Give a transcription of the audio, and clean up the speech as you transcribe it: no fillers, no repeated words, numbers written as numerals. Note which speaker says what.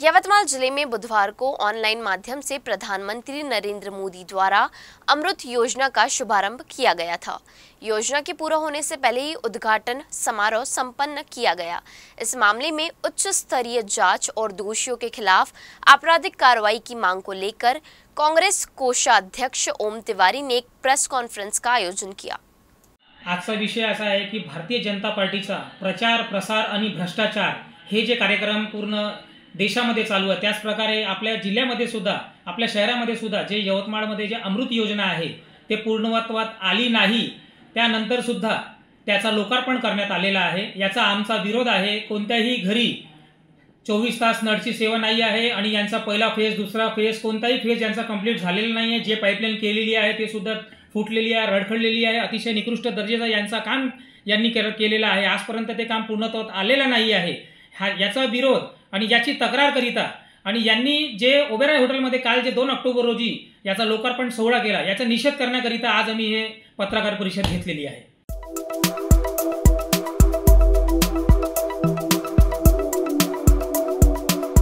Speaker 1: यवतमाल जिले में बुधवार को ऑनलाइन माध्यम से प्रधानमंत्री नरेंद्र मोदी द्वारा अमृत योजना का शुभारंभ किया गया था। योजना के पूरा होने से पहले ही उद्घाटन समारोह संपन्न किया गया। इस मामले में उच्च स्तरीय जांच और दोषियों के खिलाफ आपराधिक कार्रवाई की मांग को लेकर कांग्रेस कोषाध्यक्ष ओम तिवारी ने एक प्रेस कॉन्फ्रेंस का आयोजन किया।
Speaker 2: आजचा विषय असा आहे की भारतीय जनता पार्टीचा प्रचार प्रसार आणि भ्रष्टाचार हे जे कार्यक्रम पूर्ण देशामध्ये चालू आहे, त्याच प्रकारे आपल्या जिल्ह्यामध्ये सुद्धा, आपल्या शहरामध्ये सुद्धा जे यवतमाळमध्ये जे अमृत योजना आहे ते पूर्णत्वात आली नाही, त्यानंतर सुद्धा त्याचा लोकार्पण करण्यात आलेला आहे। याचा आमचा विरोध आहे। कोणत्याही घरी 24 तास नळची सेवा नाही आहे आणि यांचा पहिला फेज, दुसरा फेज, कोणताही फेज यांचा कंप्लीट झालेला नाही आहे। जे पाईपलाईन केलेली आहे ते सुद्धा फुटलेली आहे, रडखडलेली आहे। अतिशय निकृष्ट दर्जाचा यांचा काम यांनी केलेला आहे। आजपर्यंत ते काम पूर्णत्वात आलेलं नाही आहे। याचा विरोध आणि याची तक्रार करिता आणि यांनी जे ओबेरॉय हॉटेलमध्ये काल जे 2 ऑक्टोबर रोजी याचा लोकार्पण सोहळा केला, याचा निषेध करण्याकरिता आज आम्ही हे पत्रकार परिषद घेतलेली आहे।